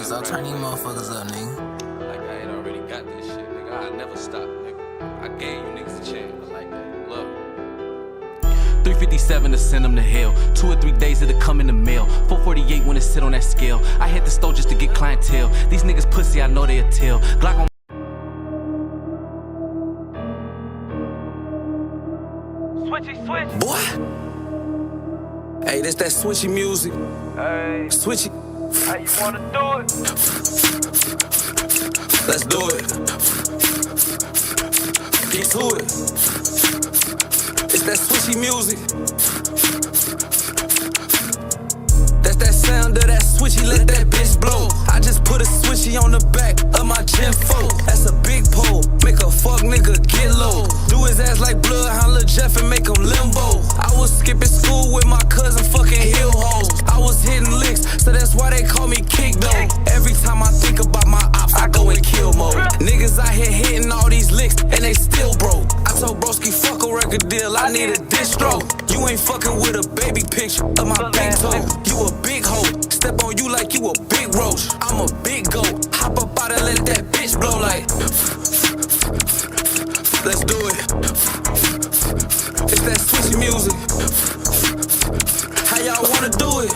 So turn these motherfuckers up, nigga. Like I ain't already got this shit, nigga. I never stop, nigga. I gave you niggas a chance. Like that. Look. 357 to send them to hell. 2 or 3 days it'll come in the mail. 448 when it sit on that scale. I hit the store just to get clientele. These niggas pussy, I know they'll tell. Glock on Switchy. Boy, hey, this that switchy music. Hey, Switchy, how you wanna do it? let's do it. Get to it. It's that switchy music. That's that sound of that switchy, let that bitch blow. I just put a switchy on the back of my Gen 4. That's a big pole, make a fuck nigga get low. Do his ass like Bloodhound Lil Jeff and make him limbo. I was skipping school with my cousin fucking hill hoes. I was hitting licks, so that's why they call me Kick Though. Every time I think about my ops, I go in kill mode. Niggas out here hitting all these licks and they still broke. I told broski fuck a record deal, I need a distro. You ain't fucking with a baby picture of my big toe. You a big hoe, step on you like you a big roach. I'm a big goat, hop up out and let that bitch blow like. Let's do it. It's that switchy music. How y'all wanna do it?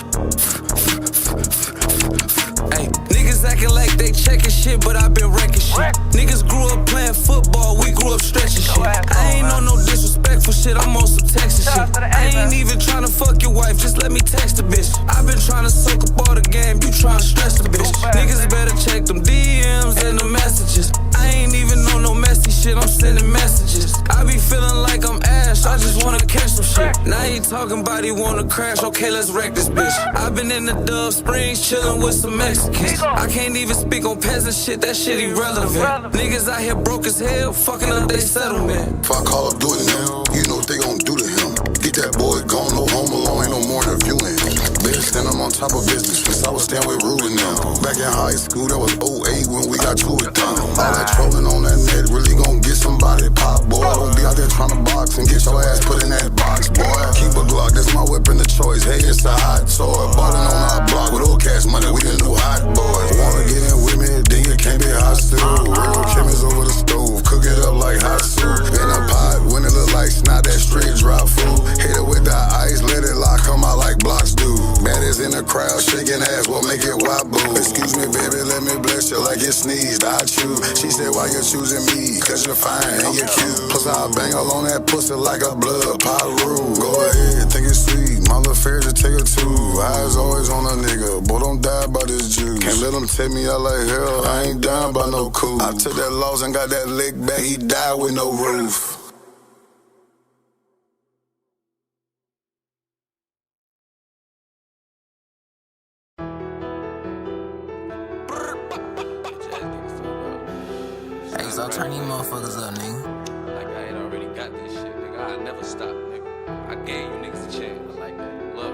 Hey, niggas acting like they checking shit, but I been wrecking shit. Niggas grew up playing football, we grew up stretching shit. I ain't on no disrespectful shit, I'm on some Texas shit. I ain't even tryna fuck your wife, just let me text the bitch. I been tryna soak up all the game, you tryna stress the bitch. Niggas better check them DMs and the messages. I ain't even on no messy shit, I'm sending messages. I be feeling like I'm Ash, I just wanna catch some shit. Now he talking about he wanna crash, okay, let's wreck this bitch. I been in the Dove Springs chillin' with some Mexicans. I can't even speak on peasant shit, that shit irrelevant. Niggas out here broke as hell, fucking up they settlement. If I call up do it now, you know what they gon' do to him. Get that boy gone, no home alone, ain't no more interviewing. Bitch, then I'm on top of business, since I was staying with Ruben now. Back in high school, that was 08 when we got to it down. All that trolling on that net really gon' get somebody pop, boy. Don't be out there trying to box and get your ass put in that box, boy. Keep a Glock, that's my weapon of choice. Hey, it's a hot sword. Ballin' on our block with old cash money, we the new hot boys. Wanna get in with me, then you can't be hot still. Real chemists over the stove, cook it up like hot soup. In a pot, when it look like snot, that straight drop food. Hit it with that ice, let it lock, come out like blocks do. Baddest in the crowd, shaking ass, what make it wobble? Excuse me, baby, let me bless you like you sneezed. I choose. She said, why you choosing me? Cause you're fine and you're cute. Plus I bang all on that pussy like a blood Pyru. Go ahead, think it's sweet. My little fair to take her too. Eyes always on a nigga, boy, don't die by this juice. Can't let him take me out like hell, I ain't dying by no cool. I took that loss and got that lick back, he died with no roof. Hey, so turn these motherfuckers up, nigga. Like I ain't already got this shit, nigga. I never stop, nigga. I gave you niggas a chance. Like that. Look.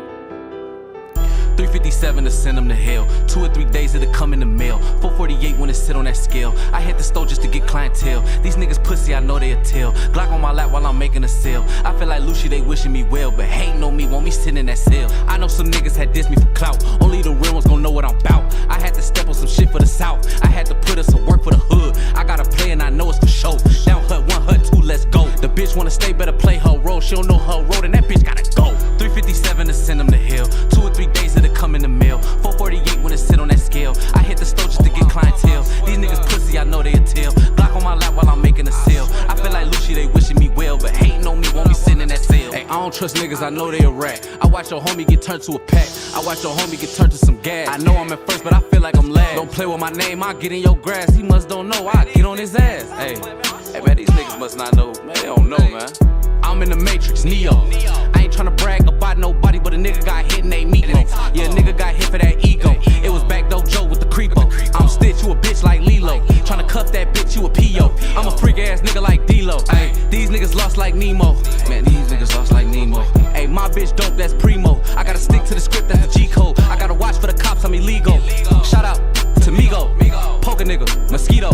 357 to send them to hell. 2 or 3 days it'll come in the mail. 448 when it sit on that scale. I hit the store just to get clientele. These niggas pussy, I know they'll tell. Glock on my lap while I'm making a sale. I feel like Lucy, they wishing me well, but hating on me, want me sitting in that cell. I know some niggas had dissed me for clout. Only the real ones gon' know what I'm bout. I had to step on some shit for the South. I had to put in some work for the hood. I got a play and I know it's for show. Down hut, 1 hut, 2, let's go. The bitch wanna stay, better play her role. She don't know her road and that bitch gotta go. 357 to send them to hell. 2 or 3 days it'll come in the mail. 448 when it sit on that scale. I hit the store just to get clientele. These niggas pussy, I know they'll tell. Glock on my lap while I'm making a sale. I feel like Lucy, they wishing me well, but hating on me, want me sitting in that cell. Hey, I don't trust niggas, I know they a rat. I watch your homie get turned to a pack. I watch your homie get turned to some gas. I know I'm at first, but I feel like I'm last. Don't play with my name, I'll get in your grass. He must don't know, I get on his ass. Hey, man, these niggas must not know. Man, they don't know, man. I'm in the Matrix, Neo. I ain't tryna brag about nobody, but a nigga got hit and they meet me. Yeah, a nigga got hit for that ego. It was back though Joe with the creepo. I'm Stitch, you a bitch like Lilo. Tryna cuff that bitch, you a P.O. I'm a freak ass nigga like D-Lo. Ay, these niggas lost like Nemo. Man, these niggas lost like Nemo. Ay, my bitch dope, that's primo. I gotta stick to the script, that's the G-code. I gotta watch for the cops, I'm illegal. Shout out to Migo. Poke a nigga, mosquito.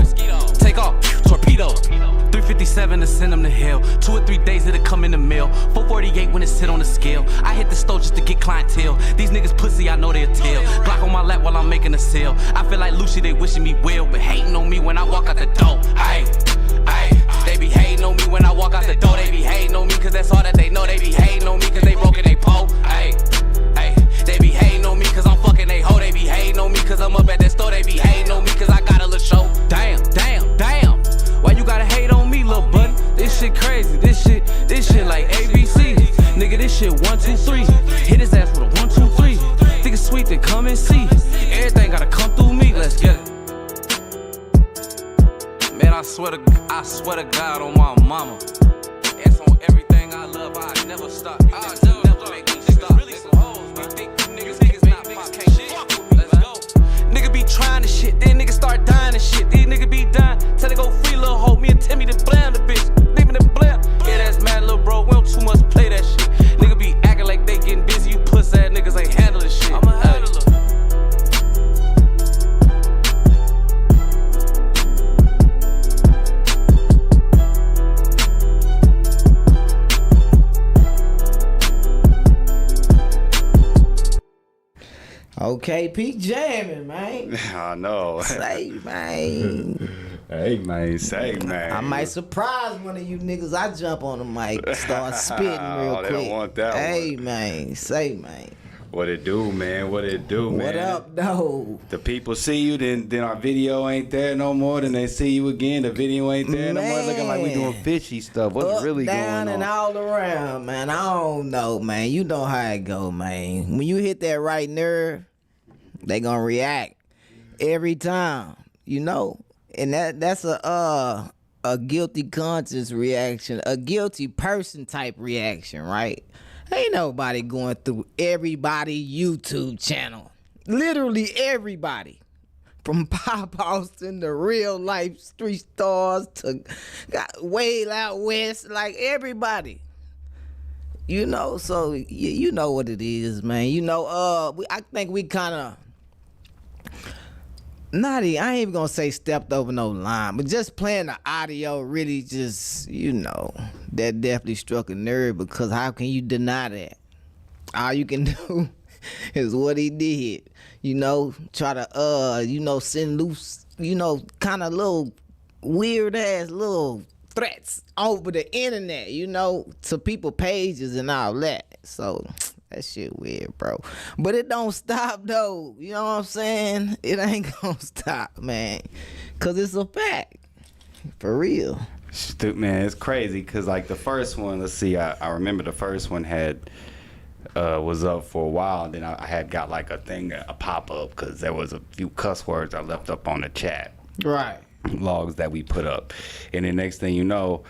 Take off, torpedo. 357 to send them to hell. 2 or 3 days it'll come in the mail. 448 when it sit on the scale. I hit the the store just to get clientele. These niggas pussy, I know they'll tell. Glock on my lap while I'm making a sale. I feel like Lucy, they wishing me well, but hating on me when I walk out the door. Hey, they be hating on me when I walk out the door. They be hating on me cause that's all that they know. They be hating on me cause they broke in they pole. They be hating on me cause I'm fucking they hoe. They be hating on me cause I'm up at that store. They be hating on me cause I got a little show. Damn. Why you gotta hate on me, little buddy? This shit crazy. This shit like ABC. Nigga, this shit 1, 2, 3. Hit his ass with a 1, 2, 3. Think it's sweet, then come and see. Everything gotta come through me. Let's get it. Man, I swear to God on my mama. It's on everything I love. I never stop. You niggas never make me stop. Really some hoes, man. Niggas not pop, can't fuck with me. Let's go. Nigga be trying to shit, then niggas start dying and shit. These niggas be dying till they go free, little hoe. Me and Timmy to blam the bitch. Leave me to blam. Yeah, that's mad, little bro. We don't too much play that shit. Nigga be acting like they getting busy. You puss ass niggas ain't handling shit. I'm a handler. Okay, Pete jamming, man. I know. Say, man. Hey, man. Say, man. I might surprise one of you niggas. I jump on the mic, start spitting real quick. They don't want that hey, one. Man. Say, man. What it do, man? What it do, man? What up, though? The people see you, then our video ain't there no more. Then they see you again, the video ain't there no more. Looking like we doing fishy stuff. What's up, really down, going on? and all around, man. I don't know, man. You know how it go, man. When you hit that right nerve, they gonna react every time, you know. And that's a guilty conscience reaction, a guilty person type reaction, right? Ain't nobody going through everybody YouTube channel. Literally everybody. From Pop Austin to real life street stars to way out west, like everybody. You know, so you know what it is, man. You know, I think we kind of I ain't even gonna say stepped over no line, but just playing the audio really just, you know, that definitely struck a nerve, because how can you deny that? All you can do is what he did, you know, try to, you know, send loose, you know, kind of little weird ass little threats over the internet, you know, to people pages and all that. So that shit weird, bro. But it don't stop, though. You know what I'm saying? It ain't gonna stop, man. Because it's a fact. For real. Man, it's crazy because, like, the first one, let's see, I remember the first one was up for a while. Then I had got, like, a pop-up because there was a few cuss words I left up on the chat. Right. Logs that we put up. And the next thing you know,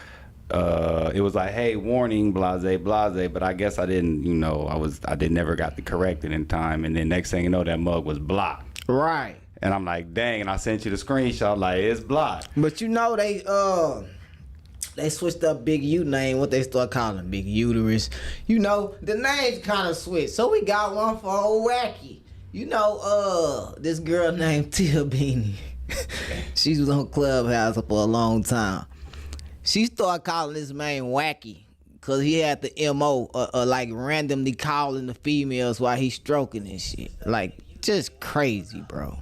it was like, hey, warning, blase, but I guess I didn't, you know, I never got to correct it in time. And then next thing you know, that mug was blocked. Right. And I'm like, dang, and I sent you the screenshot, like, it's blocked. But you know, they switched up Big U name, what they start calling Big Uterus. You know, the names kind of switched. So we got one for old Wacky. You know, this girl named Tia Beanie. She was on Clubhouse for a long time. She started calling this man Wacky because he had the MO, like randomly calling the females while he's stroking and shit. Like, just crazy, bro.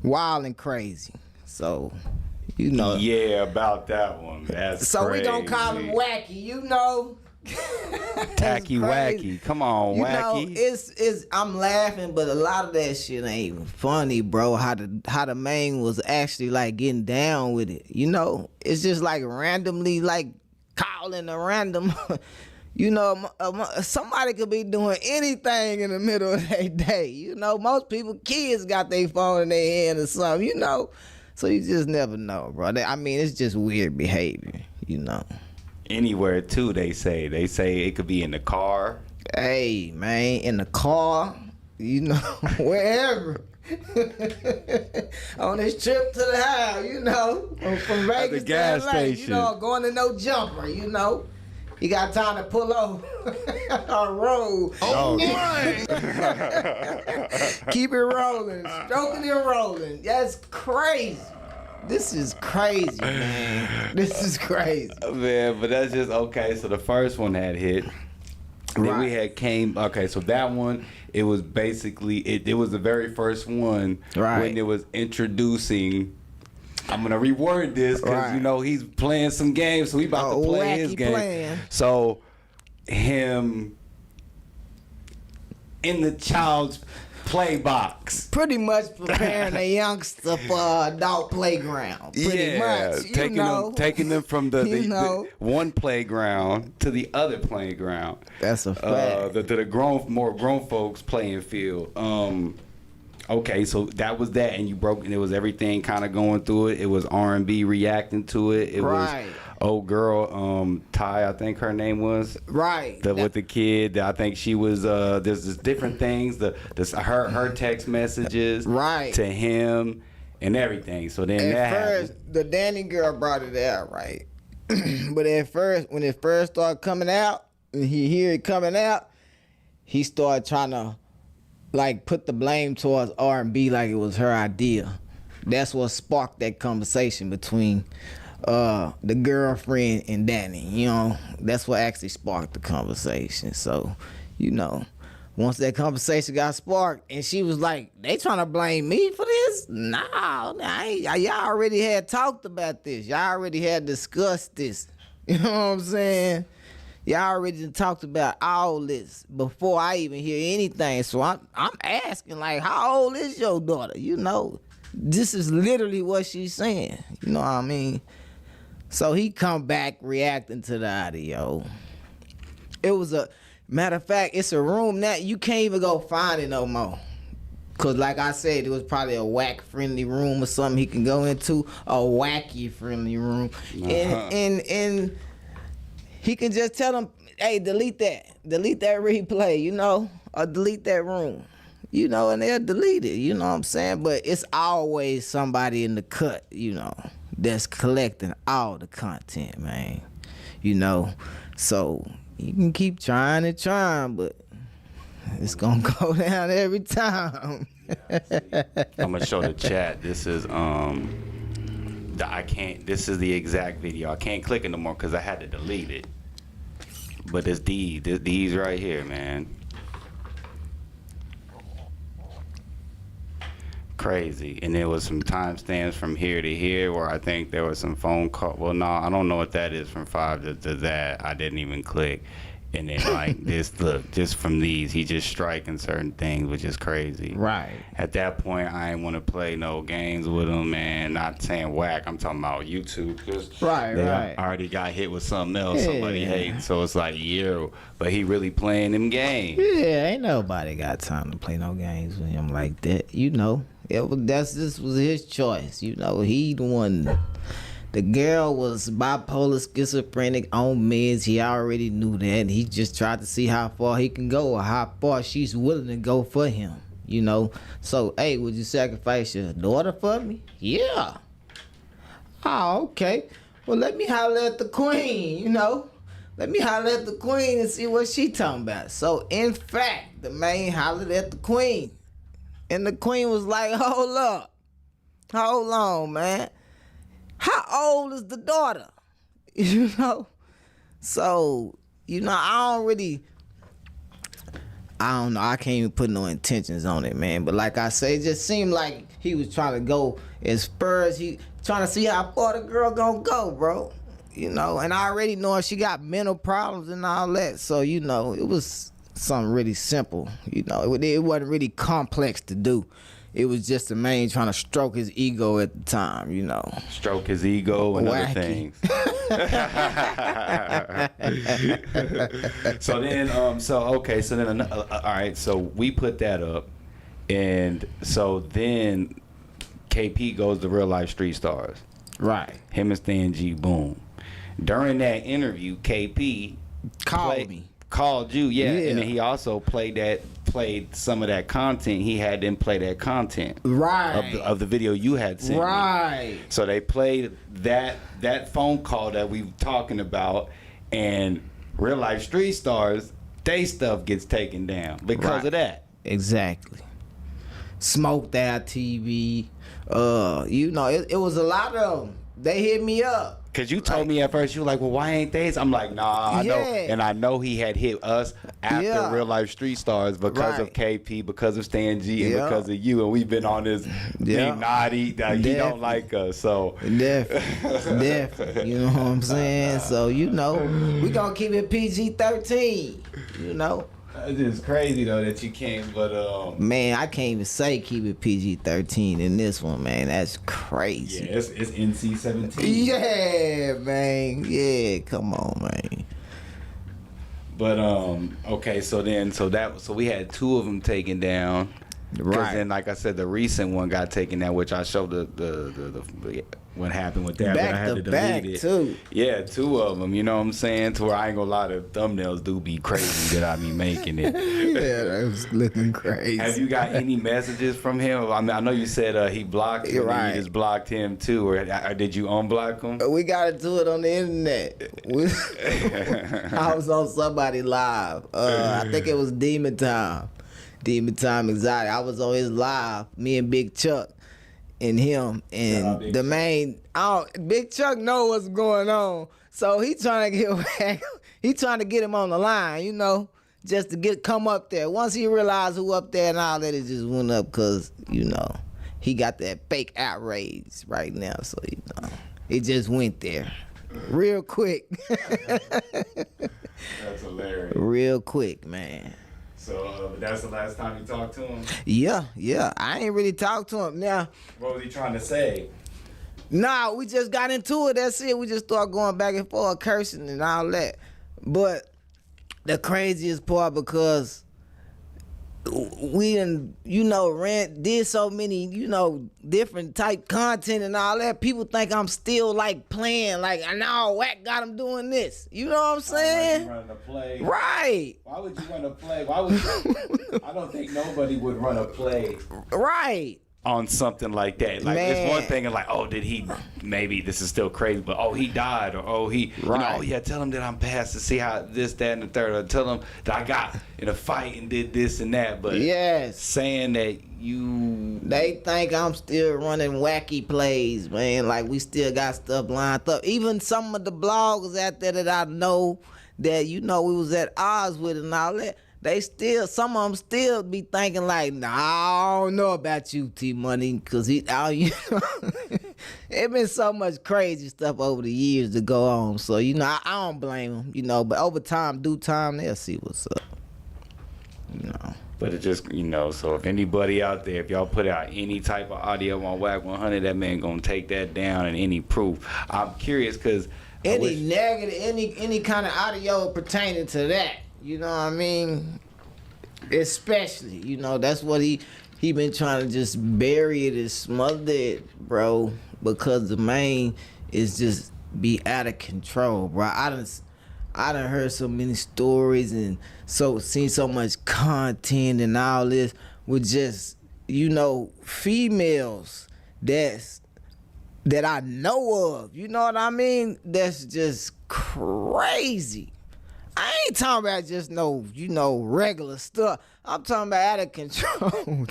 Wild and crazy. So, you know. Yeah, about that one. That's so crazy. We gonna call him Wacky, you know. Tacky Wacky. Come on, you Wacky. Know, it's I'm laughing, but a lot of that shit ain't even funny, bro. How the man was actually like getting down with it. You know, it's just like randomly like calling a random. You know, somebody could be doing anything in the middle of their day. You know, most people, kids got their phone in their hand or something. You know, so you just never know, bro. I mean, it's just weird behavior. You know. Anywhere too, they say it could be in the car. Hey, man, in the car, you know, wherever. On this trip to the house, you know, from Vegas at the gas to LA, station. you know, going to no jumper, you know. You got time to pull over or roll. Oh, Keep it rolling, stroking and rolling. That's crazy. This is crazy, man. This is crazy. Man, but that's just okay. So the first one had hit. Then we Right. had came. Okay, so that one, it was basically it was the very first one Right. when it was introducing. I'm gonna reword this because Right. he's playing some games, so he about to play his wacky game. playing. So him in the child's play box. Pretty much preparing a youngster for adult playground. Pretty much, you know. taking them from the You know. one playground to the other playground. That's a fact. To the more grown folks playing field. Okay, so that was that, and you broke, and it was everything kind of going through it. It was R&B reacting to it. It Right. was old girl, Ty, I think her name was. Right. With the kid, I think she was. There's just different things. Her text messages, Right. to him, and everything. So then At that first, happened. the Danny girl brought it out, right? But at first, when it first started coming out, and he hear it coming out, he started trying to like put the blame towards R&B like it was her idea. That's what sparked that conversation between the girlfriend and Danny. You know, that's what actually sparked the conversation. So, you know, once that conversation got sparked, and she was like, "They trying to blame me for this? Nah, y'all already had talked about this. Y'all already had discussed this. You know what I'm saying? Y'all already done talked about all this before I even hear anything. So I'm asking, like, how old is your daughter? You know, this is literally what she's saying. You know what I mean? So he come back reacting to the audio. It was a matter of fact, it's a room that you can't even go find it no more. Cause like I said, it was probably a whack friendly room or something he can go into, a wacky friendly room, and he can just tell them, hey, delete that replay, you know, or delete that room, you know, and they'll delete it, you know what I'm saying? But it's always somebody in the cut, you know, that's collecting all the content, man, you know. So you can keep trying and trying, but it's gonna go down every time. I'm gonna show the chat. This is This is the exact video. I can't click it no more because I had to delete it. But it's these right here, man. Crazy. And there was some timestamps from here to here where I think there was some phone call. Well, no, I don't know what that is from 5 to that. I didn't even click. And then like this, look, just from these, he just striking certain things, which is crazy. Right. At that point, I ain't want to play no games with him, man. Not saying whack, I'm talking about YouTube. Cause Right. already got hit with something else somebody Yeah. hates. So it's like, but he really playing them games. Yeah, ain't nobody got time to play no games with him like that. You know, this was his choice. You know, he the one. The girl was bipolar, schizophrenic, on meds. He already knew that. He just tried to see how far he can go or how far she's willing to go for him. You know. So, hey, would you sacrifice your daughter for me? Yeah. Oh, okay. Well, let me holler at the queen, you know. Let me holler at the queen and see what she talking about. So, in fact, the man hollered at the queen. And the queen was like, hold up. Hold on, man. How old is the daughter? You know? So, you know, I don't know. I can't even put no intentions on it, man. But like I say, it just seemed like he was trying to go as far as he trying to see how far the girl gonna go, bro. You know, and I already know she got mental problems and all that. So, you know, it was something really simple. You know, it wasn't really complex to do. It was just the man trying to stroke his ego at the time, you know. Stroke his ego and other Wacky. things. So then, all right, so we put that up. And so then KP goes to Real Life Street Stars. Right. Him and Stan G, boom. During that interview, KP called you, yeah. And then he also played some of that content. He had them play that content, right, of the video you had sent right. me. So they played that phone call that we were talking about, and Real Life Street Stars, they stuff gets taken down because of that. Exactly. Smoked that TV. You know, it was a lot of them. They hit me up. Cause you told me at first, you were like, well, why ain't they? I'm like, nah, I know. And I know he had hit us after Real Life Street Stars because of KP, because of Stan G, and because of you. And we've been on this being naughty. That he don't like us. So definitely. You know what I'm saying? So, you know, we gonna keep it PG-13. You know? It's just crazy though that you can't, but man, I can't even say keep it PG-13 in this one, man. That's crazy. Yeah, it's NC-17. Yeah, man. Yeah, come on, man. But okay, so we had 2 of them taken down. Right. Then, like I said, the recent one got taken down, which I showed the what happened with that. Back but I had to to back delete it. too. Yeah, 2 of them. You know what I'm saying? To where I ain't gonna lie, the thumbnails do be crazy that I be making it. Yeah, that was looking crazy. Have you got any messages from him? I mean, I know you said he blocked you. Right. And you just blocked him too, or did you unblock him? We gotta do it on the internet. I was on somebody live. I think it was Demon Time Exotic. I was on his live. Me and Big Chuck. And him and the main, Big Chuck know what's going on, so he trying to get him on the line, you know, just to come up there. Once he realized who up there and all that, it just went up because you know he got that fake outrage right now, so you know it just went there real quick. That's hilarious. Real quick, man. So that's the last time you talked to him? Yeah. I ain't really talked to him. Now, what was he trying to say? Nah, we just got into it. That's it. We just started going back and forth, cursing and all that. But the craziest part, because we done, did so many, different type content and all that. People think I'm still like playing, like, no, Wack got him doing this. You know what I'm saying? Running a play. Right. Why would you run a play? Why would you? I don't think nobody would run a play. Right. On something like that. Like, it's one thing and like, oh, did he, maybe this is still crazy, but oh, he died, or oh, he, oh yeah, tell him that I'm past to see how this, that, and the third, or tell him that I got in a fight and did this and that, but saying that they think I'm still running wacky plays, man, like we still got stuff lined up. Even some of the bloggers out there that I know that, we was at odds with and all that, some of them still be thinking like, nah, I don't know about you, T-Money, because it been so much crazy stuff over the years to go on. So, I don't blame them, but over time, due time, they'll see what's up. But it just, so if anybody out there, if y'all put out any type of audio on Wack100, that man gonna take that down and any proof. I'm curious because negative, any kind of audio pertaining to that. You know what I mean? Especially, that's what he been trying to just bury it and smother it, bro, because the man is just be out of control, bro. I done heard so many stories and seen so much content and all this with just, females that I know of. You know what I mean? That's just crazy. I ain't talking about just regular stuff. I'm talking about out of control.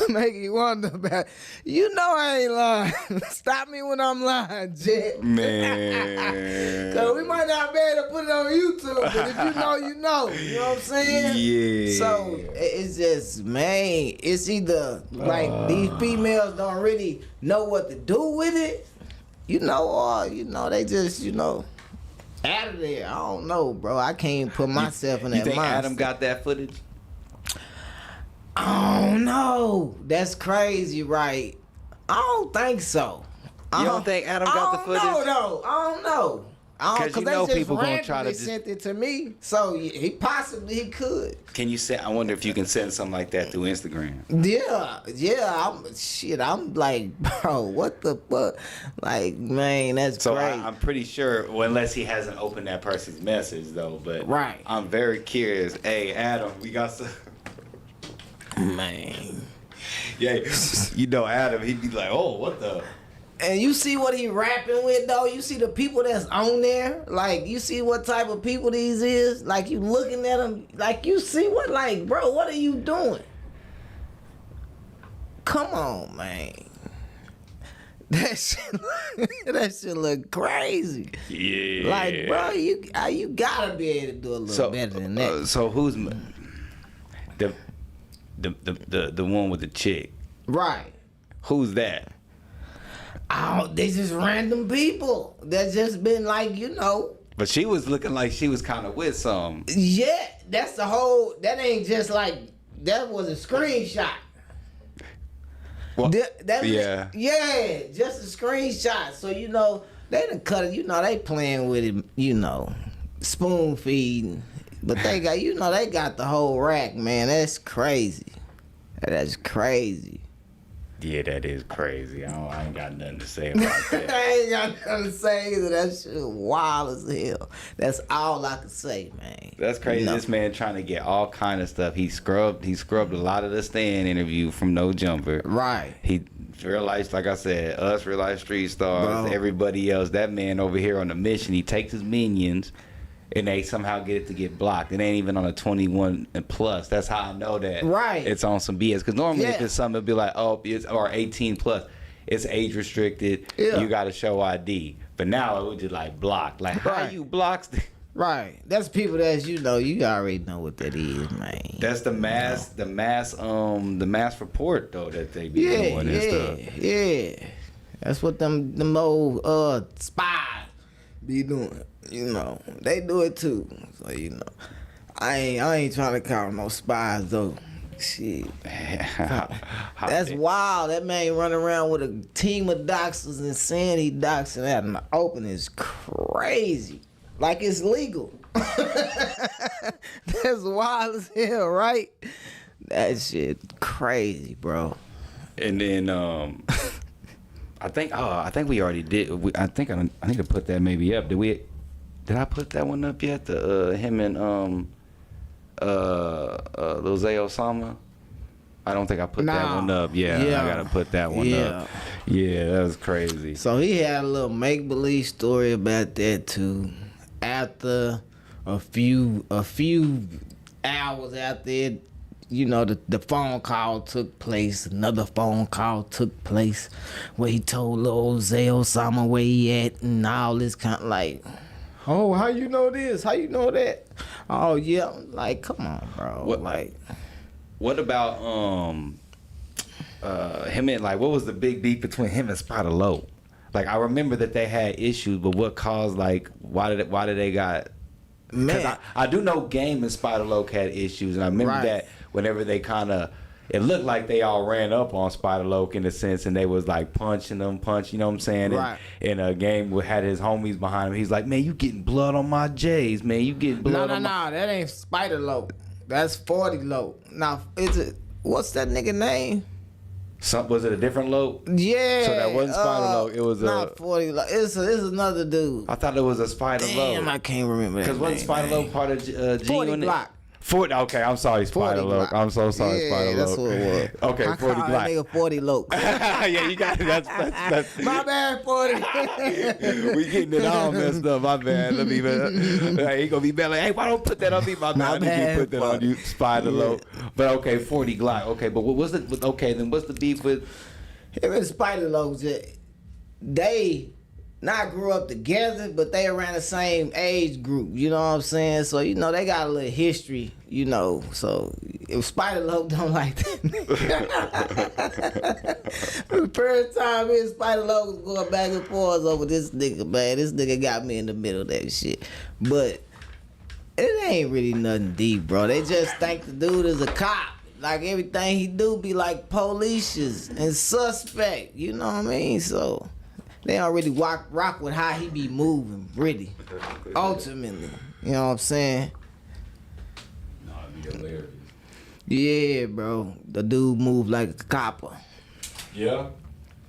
Making you wonder about, I ain't lying. Stop me when I'm lying, Jet. Man. Cause we might not be able to put it on YouTube, but if you know, you know. You know what I'm saying? Yeah. So it's just, man, it's either like these females don't really know what to do with it, or they just, out of there. I don't know, bro. I can't put myself in that mindset. You think Adam got that footage? I don't know. That's crazy, right? I don't think so. You don't think Adam got the footage? I don't know. Because people gonna try to sent it to me, so he could. Can you send? I wonder if you can send something like that through Instagram. Yeah. I'm like, bro, what the fuck? Like, man, that's so great. I'm pretty sure, well, unless he hasn't opened that person's message though. But right, I'm very curious. Hey, Adam, we got some. Man, yeah, Adam, he'd be like, oh, what the. And you see what he rapping with, though? You see the people that's on there? Like, you see what type of people these is? Like, you looking at them, like, you see what, like, bro, what are you doing? Come on, man. That shit look crazy. Yeah. Like, bro, you gotta be able to do a little better than that. So who's the one with the chick? Right. Who's that? Oh, they just random people that just been like, you know. But she was looking like she was kind of with some. Yeah, that's the whole. That ain't just like that was a screenshot. Well, Yeah, just a screenshot. So you know they done cut it. You know they playing with it. You know, spoon feeding. But they got they got the whole rack, man. That's crazy. That's crazy. Yeah, that is crazy. I ain't got nothing to say about that. I ain't got nothing to say either. That shit wild as hell. That's all I can say, man. That's crazy. No. This man trying to get all kind of stuff. He scrubbed a lot of the stand interview from No Jumper. Right. He real life, like I said, us real life street stars, Bro. everybody else. That man over here on a mission. He takes his minions, and they somehow get it to get blocked. It ain't even on a 21 and plus. That's how I know that. Right. It's on some BS. Because normally if Yeah. it's something, it'd be like, oh, it's or 18 plus. It's age restricted. Yeah. You got to show ID. But now it was just like blocked. Like how Right. you blocks? Right. That's people that you already know what that is, man. That's the mass report though that they be doing and stuff. Yeah. That's what them old spies be doing. You know, they do it too. So you know, I ain't trying to call no spies though. Shit, that's wild. That man running around with a team of doxers and saying he doxing out in the open is crazy. Like it's legal. That's wild as hell, right? That shit crazy, bro. And then I think we already did. I think I need to put that maybe up. Did I put that one up yet? The him and Lil Zay Osama. I don't think I put that one up. Yeah, I gotta put that one up. Yeah, that was crazy. So he had a little make believe story about that too. After a few hours after it, you know, the phone call took place. Another phone call took place where he told Lil Zay Osama where he at and all this kind of like, oh, how you know this? How you know that? Oh yeah, like come on, bro. What about him and like what was the big beef between him and Spider Low? Like I remember that they had issues, but what caused like why did they got? Man, I do know Game and Spider Low had issues, and I remember that whenever they kind of. It looked like they all ran up on Spider Loke in a sense, and they was like punching, you know what I'm saying? Right. And Game had his homies behind him. He's like, man, you getting blood on my J's, man. You getting blood on my... No, that ain't Spider Loke. That's 40 Loke. Now, what's that nigga name? Was it a different Loke? Yeah. So that wasn't Spider Loke. It was not 40 Loke. It's another dude. I thought it was a Spider Loke. Damn, I can't remember that. Because wasn't Spider Loke part of G 40 Block. 40. Okay, I'm sorry, Spider Loke. I'm so sorry, Spider Loke. That's what it was. Okay, 40 Block. Block. Nigga 40 Loke. Yeah, you got it. That's My bad, 40. We getting it all messed up. My bad. Let me. He gonna be mad like, hey, why don't put that on me? My bad. I need you to put that on you, Spider Loke. But okay, 40 Glock. Okay, but what was it? Okay, then what's the beef with him and Spider Loke? They not grew up together, but they around the same age group. You know what I'm saying? So you know they got a little history. You know, so if Spider Loke don't like that, the first time me and Spider Loke was going back and forth over this nigga, man. This nigga got me in the middle of that shit. But it ain't really nothing deep, bro. They just think the dude is a cop. Like everything he do be like police and suspect. You know what I mean? So they don't really rock with how he be moving, really. Ultimately. You know what I'm saying? No, it'd be hilarious. Yeah, bro. The dude moved like a copper. Yeah.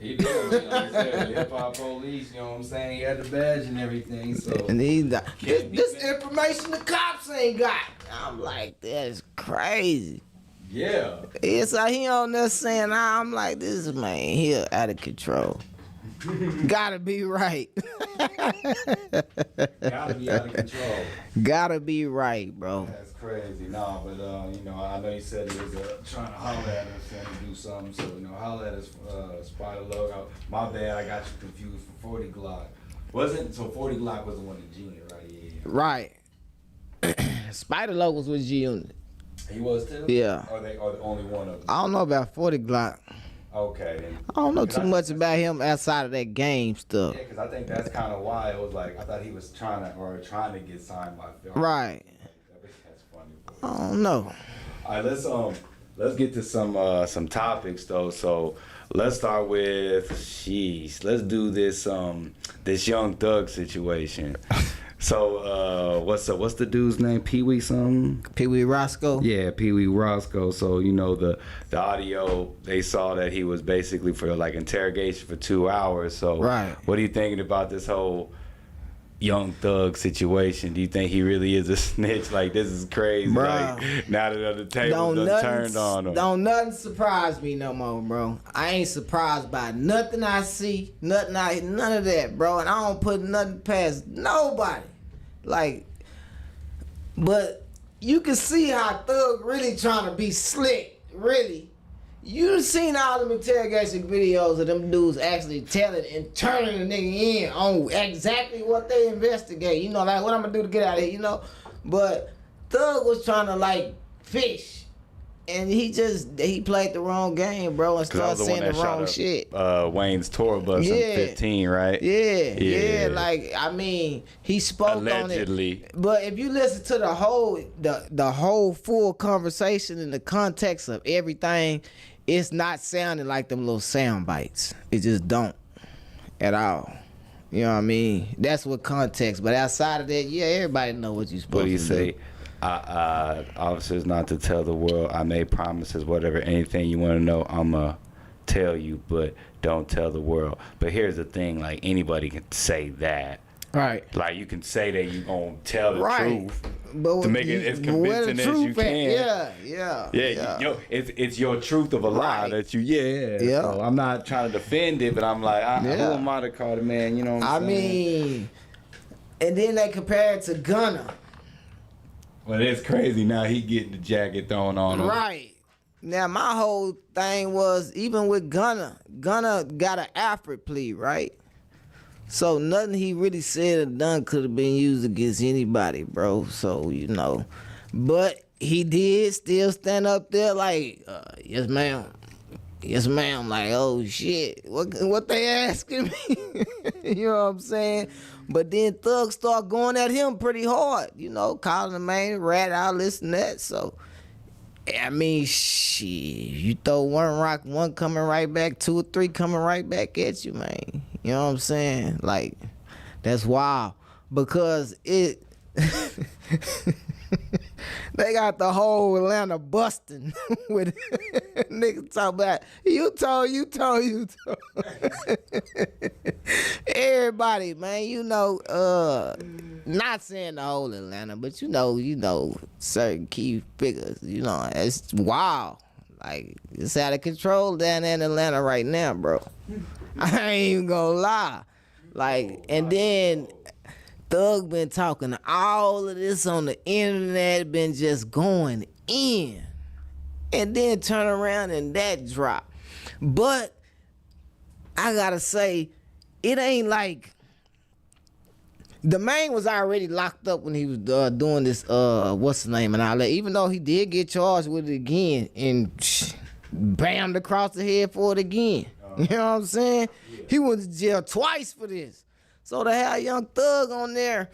He did, you know what I'm saying? Hip hop police, you know what I'm saying? He had the badge and everything, so. And this information the cops ain't got. I'm like, that's crazy. Yeah. It's like he on there saying, I'm like, this man here out of control. Gotta be right. Gotta be out of control. Gotta be right, bro. That's crazy. Nah, but you know, I know you said he was trying to holler at us and do something. So you know, holler at us, Spider Logo. My bad, I got you confused for 40 Glock. Wasn't so 40 Glock was the one in Junior, right? Yeah. Right. Spider Logos was G Unit. He was too. Yeah. Or they are the only one of them. I don't know about 40 Glock. Okay. Then. I don't know too much about him outside of that game stuff. Yeah, because I think that's kind of why it was like I thought he was trying to get signed by Phil. Right. That's funny. I don't know. All right, let's get to some topics though. So let's start with let's do this Young Thug situation. So what's the dude's name? Pee Wee something? Pee Wee Roscoe? Yeah, Pee Wee Roscoe. So you know the audio, they saw that he was basically for like interrogation for 2 hours. So right. What are you thinking about this whole Young Thug situation? Do you think he really is a snitch? Like, this is crazy. Bruh. Like, now that the table done turned on him. Don't nothing surprise me no more, bro. I ain't surprised by nothing I see, none of that, bro. And I don't put nothing past nobody. Like, but you can see how Thug really trying to be slick, really. You seen all them interrogation videos of them dudes actually telling and turning the nigga in on exactly what they investigate. You know, like what I'm gonna do to get out of here, you know? But Thug was trying to like fish. And he played the wrong game, bro, and started saying the wrong shit. Wayne's tour bus in 15, right? Yeah. Like, I mean, he spoke allegedly on it. But if you listen to the whole full conversation in the context of everything, it's not sounding like them little sound bites. It just don't at all. You know what I mean? That's what context. But outside of that, yeah, everybody know what you're supposed to do. What do you say? Officers not to tell the world. I made promises, whatever, anything you want to know, I'ma tell you, but don't tell the world. But here's the thing, like, anybody can say that. Right. Like, you can say that you gonna tell the truth but to make it as convincing as you can. Yeah. Yo, it's your truth of a lie that you, Yeah. So I'm not trying to defend it, but I'm like, who am I to call the man, you know what I'm saying? I mean, and then they compare it to Gunna. Well, it's crazy now. He getting the jacket thrown on him. Right. Now, my whole thing was, even with Gunna got an Alfred plea, right? So nothing he really said or done could have been used against anybody, bro. So, you know. But he did still stand up there like, yes, ma'am. Yes, ma'am. Like, oh, shit. What they asking me? You know what I'm saying? But then Thug start going at him pretty hard, you know, calling the man rat out, this and that. So, I mean, shit, you throw one rock, one coming right back, 2 or 3 coming right back at you, man. You know what I'm saying? Like, that's wild. Because it... They got the whole Atlanta busting with niggas talking about you told. Everybody, man, you know, not saying the whole Atlanta, but you know, certain key figures, you know, it's wild. Like, it's out of control down there in Atlanta right now, bro. I ain't even gonna lie. Like, and then Thug been talking all of this on the internet, been just going in. And then turn around and that drop. But I gotta say, it ain't like the man was already locked up when he was doing this, what's the name, and all that. Even though he did get charged with it again and bammed across the head for it again. You know what I'm saying? He went to jail twice for this. So to have Young Thug on there,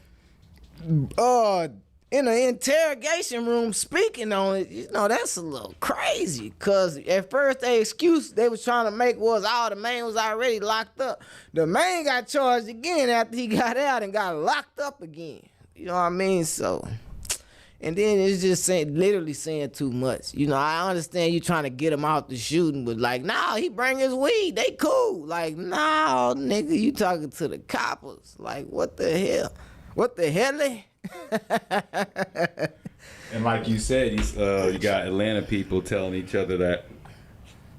in an interrogation room speaking on it, you know, that's a little crazy. Cause at first the excuse they was trying to make was, the man was already locked up. The man got charged again after he got out and got locked up again. You know what I mean? So, and then it's just literally saying too much. You know, I understand you trying to get him out the shooting, but like, nah, he bring his weed, they cool. Like, nah, nigga, you talking to the coppers. Like, what the hell? What the hell? And like you said, you got Atlanta people telling each other that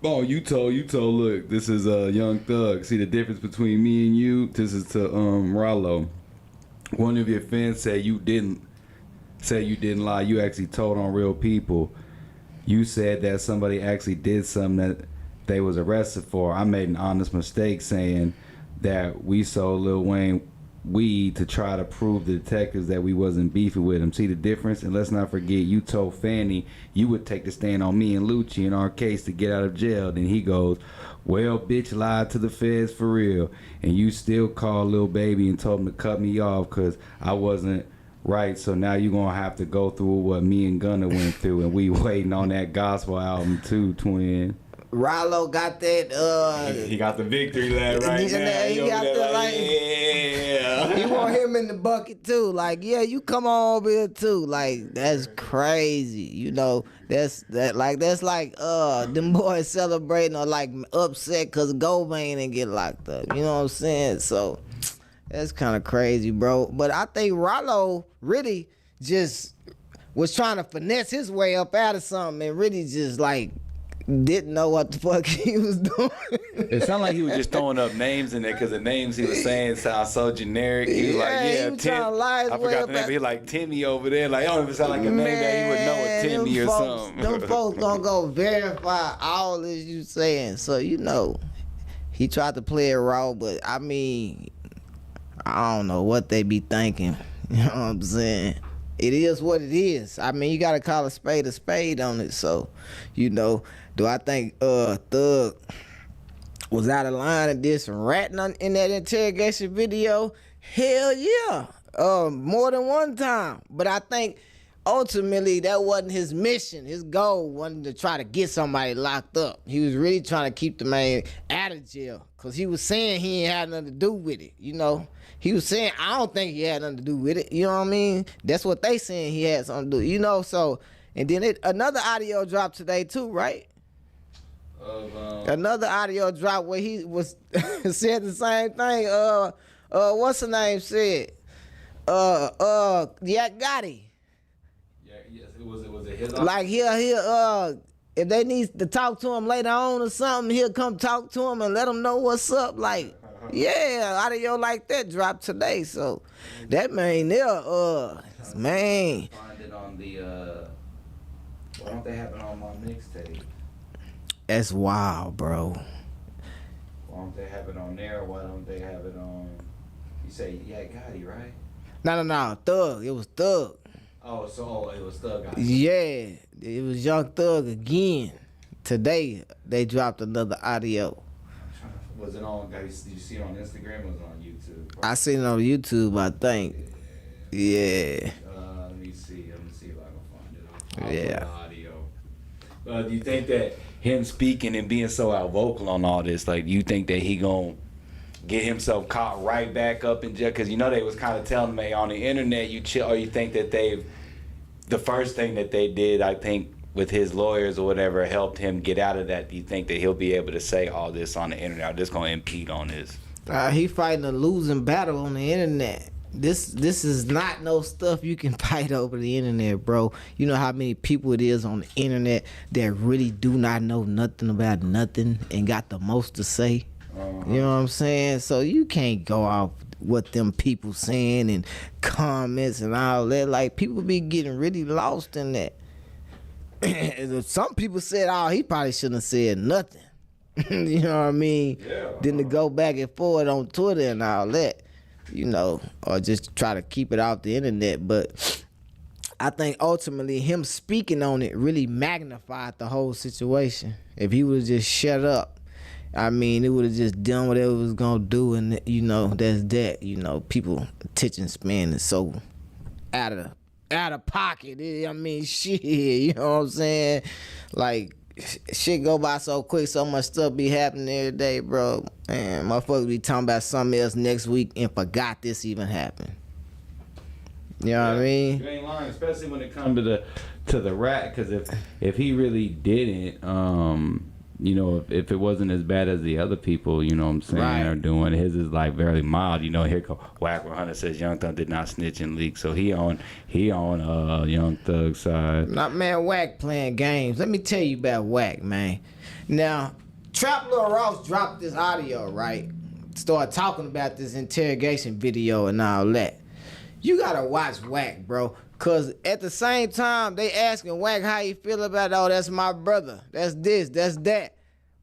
Oh, you told. Look, this is Young Thug. See the difference between me and you. This is to Rollo. One of your fans said you didn't lie. You actually told on real people. You said that somebody actually did something that they was arrested for. I made an honest mistake saying that we sold Lil Wayne weed to try to prove the detectives that we wasn't beefing with him. See the difference? And let's not forget, you told Fanny you would take the stand on me and Lucci in our case to get out of jail. Then he goes, well, bitch lied to the feds for real. And you still called Lil Baby and told him to cut me off because I wasn't right. So now you're going to have to go through what me and Gunna went through. And we waiting on that gospel album too, twin. Rollo got that. He got the victory lap right now. He got the yeah. You want him in the bucket too? Like, yeah, you come on over here too. Like, that's crazy. You know, that's like them boys celebrating or like upset because Goldman didn't get locked up. You know what I'm saying? So that's kind of crazy, bro. But I think Rollo really just was trying to finesse his way up out of something and really just like didn't know what the fuck he was doing. It sounded like he was just throwing up names in there because the names he was saying sound so generic. He was like, he was trying to lie his I way forgot up the name, out- but he like Timmy over there. Like, I don't even sound like a name that he would know a Timmy or something. Them folks gonna go verify all this you saying. So, you know, he tried to play it raw, but I mean, I don't know what they be thinking. You know what I'm saying? It is what it is. I mean, you gotta call a spade on it. So, you know, do I think Thug was out of line and did some ratting in that interrogation video? Hell yeah. More than one time. But I think ultimately that wasn't his mission. His goal wasn't to try to get somebody locked up. He was really trying to keep the man out of jail. Cause he was saying he ain't had nothing to do with it, you know. He was saying, I don't think he had nothing to do with it. You know what I mean? That's what they saying he had something to do, you know. So, and then another audio dropped today too, right? Another audio drop where he was said the same thing. What's the name said? Yak Gotti. Yeah, yes, it was a hit. Like he'll if they need to talk to him later on or something, he'll come talk to him and let him know what's up. Like, yeah, audio like that dropped today. So that man there, man. Find it on the why don't they have it on my mixtape? That's wild, bro. Why don't they have it on there? Why don't they have it on? You say Gotti, right? No, Thug. It was Thug. Oh, so it was Thug. Yeah, it was Young Thug again. Today they dropped another audio. Was it on? Did you see it on Instagram? Or was it on YouTube? I seen it on YouTube, I think. Yeah. Let me see if I can find it. Yeah. The audio. Do you think that him speaking and being so out vocal on all this, like, you think that he gonna get himself caught right back up in jail? Because you know they was kind of telling me on the internet you chill, or you think that the first thing that they did, I think, with his lawyers or whatever, helped him get out of that. Do you think that he'll be able to say all this on the internet, or just gonna impede on this? He fighting a losing battle on the internet. This is not no stuff you can fight over the internet, bro. You know how many people it is on the internet that really do not know nothing about nothing and got the most to say. You know what I'm saying? So you can't go off what them people saying and comments and all that. Like, people be getting really lost in that. Some people said, oh, he probably shouldn't have said nothing. You know what I mean? Yeah. Then to go back and forth on Twitter and all that, you know, or just try to keep it off the internet. But I think ultimately him speaking on it really magnified the whole situation. If he would have just shut up, I mean, it would have just done whatever it was gonna do, and you know, that's that. You know, people attention span is so out of pocket. I mean, shit. You know what I'm saying? Like, shit go by so quick. So much stuff be happening every day, bro. Man, motherfuckers be talking about something else next week and forgot this even happened. You know what I mean? You ain't lying, especially when it comes to the rat. Because if he really didn't, you know, if it wasn't as bad as the other people, you know what I'm saying, Right. are doing, his is like very mild. You know, here go Wack100 says Young Thug did not snitch and leak, so he on Young Thug's side. Nah, man, Wack playing games. Let me tell you about Wack, man. Now, Trap Lil Ross dropped this audio, right? Started talking about this interrogation video and all that. You gotta watch Wack, bro. Cause at the same time, they asking Wack how he feel about, oh, that's my brother. That's this, that's that.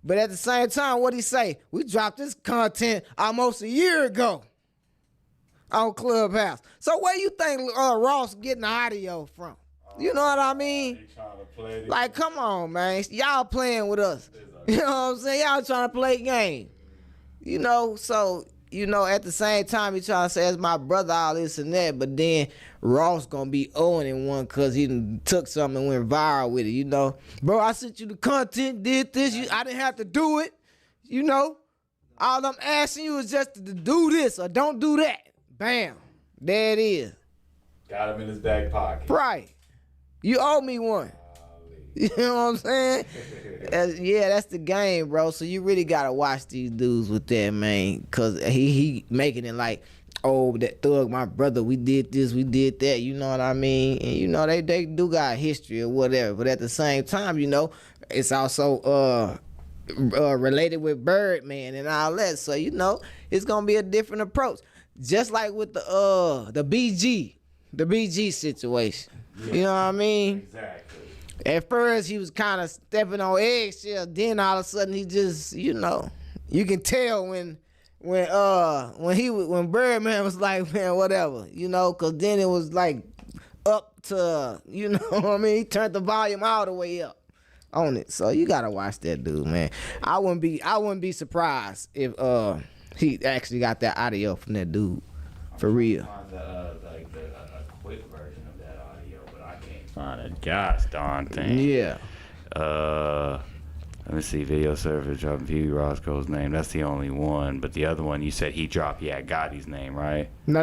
But at the same time, what he say? We dropped this content almost a year ago on Clubhouse. So where you think Ross getting the audio from? You know what I mean? Like, come on, man. Y'all playing with us. You know what I'm saying? Y'all trying to play game. You know, so, you know, at the same time, he trying to say, it's my brother, all this and that. But then Ross gonna be owing in one because he done took something and went viral with it, you know. Bro, I sent you the content, did this. I didn't have to do it, you know. All I'm asking you is just to do this or don't do that. Bam. There it is. Got him in his back pocket. Right. You owe me one. You know what I'm saying? Yeah, that's the game, bro. So you really gotta watch these dudes with that, man. Cause he making it like, oh, that Thug, my brother, we did this, we did that. You know what I mean? And you know, they do got history or whatever. But at the same time, you know, it's also related with Birdman and all that. So, you know, it's gonna be a different approach. Just like with the BG situation. Yeah. You know what I mean? Exactly. At first, he was kind of stepping on eggshells. Then all of a sudden, he just, you know, you can tell when Birdman was like, man, whatever, you know, because then it was like up to, you know what I mean? He turned the volume all the way up on it. So you gotta watch that dude, man. I wouldn't be surprised if he actually got that audio from that dude, for real. On a gosh darn thing. Yeah. Let me see. Video service dropping Pee Roscoe's name. That's the only one. But the other one you said he dropped Yak Gotti's name, right? No.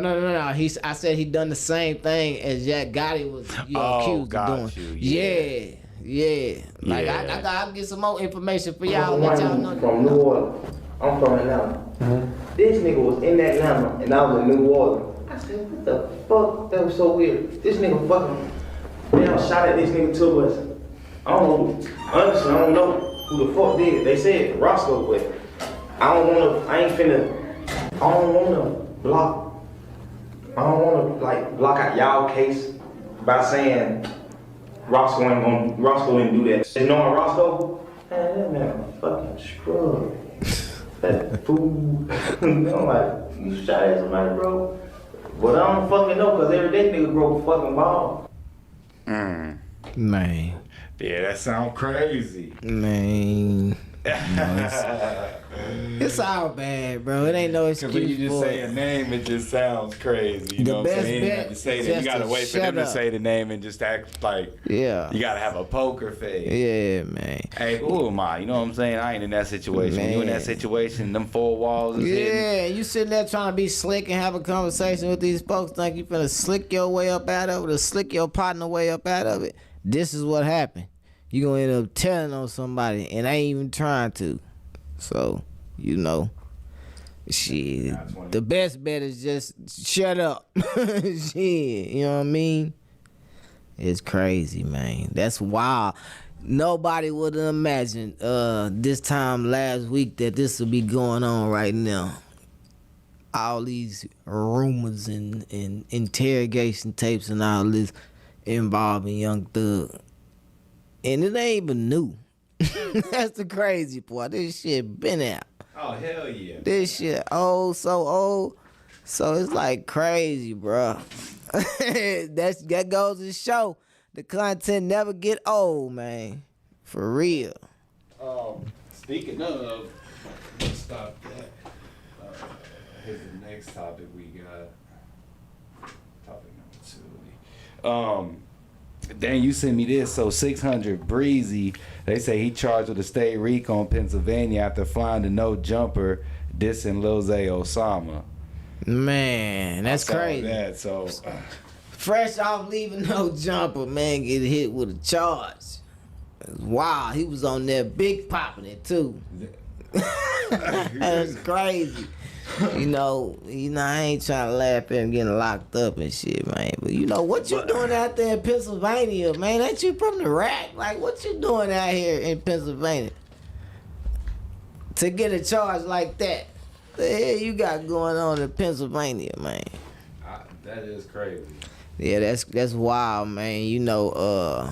I said he done the same thing as Yak Gotti was accused of doing. Yeah. Like I gotta get some more information for y'all. Let y'all know. From New Orleans. I'm from Atlanta. Mm-hmm. This nigga was in Atlanta and I was in New Orleans. I said, what the fuck? That was so weird. This nigga fucking. Damn, shot at this nigga too, but I don't know. Honestly, I don't know who the fuck did. They said Roscoe, but I don't wanna block out y'all case by saying Roscoe didn't do that. And knowing Roscoe, man, that man fucking scrub. That fool. I'm like, you shot at somebody, bro? But I don't fucking know, cause every day nigga broke a fucking ball. Man. Yeah, that sound crazy. Man. It's all bad, bro. It ain't no excuse. Because when you just say a name, it just sounds crazy. You know what I'm saying? You have to say that. You gotta wait for them to say the name and just act like you gotta have a poker face. Yeah, man. Hey, who am I? You know what I'm saying? I ain't in that situation. Man. When you in that situation, them four walls is hitting. You sitting there trying to be slick and have a conversation with these folks, think you finna slick your way up out of it or slick your partner way up out of it. This is what happened. You gonna end up telling on somebody and ain't even trying to. So, you know, shit, the best bet is just shut up. Shit, you know what I mean? It's crazy, man. That's wild. Nobody would have imagined this time last week that this would be going on right now. All these rumors and interrogation tapes and all this involving Young Thug. And it ain't even new. That's the crazy part. This shit been out. Oh, hell yeah. This shit old, so old. So it's like crazy, bro. That goes to show the content never get old, man. For real. Speaking of, let's stop that. Here's the next topic we got. Topic number 2. Then you sent me this. So 600 Breezy, they say he charged with a state recall in Pennsylvania after flying the no jumper dissing Lil Zay Osama. Man, that's crazy. That, so fresh off leaving no jumper, man, get hit with a charge. That's wild. He was on there big popping it too. That's crazy. You know, I ain't trying to laugh at him getting locked up and shit, man. But you know, what you doing out there in Pennsylvania, man? Ain't you from the rack? Like, what you doing out here in Pennsylvania to get a charge like that? The hell you got going on in Pennsylvania, man? That is crazy. Yeah, that's wild, man. You know,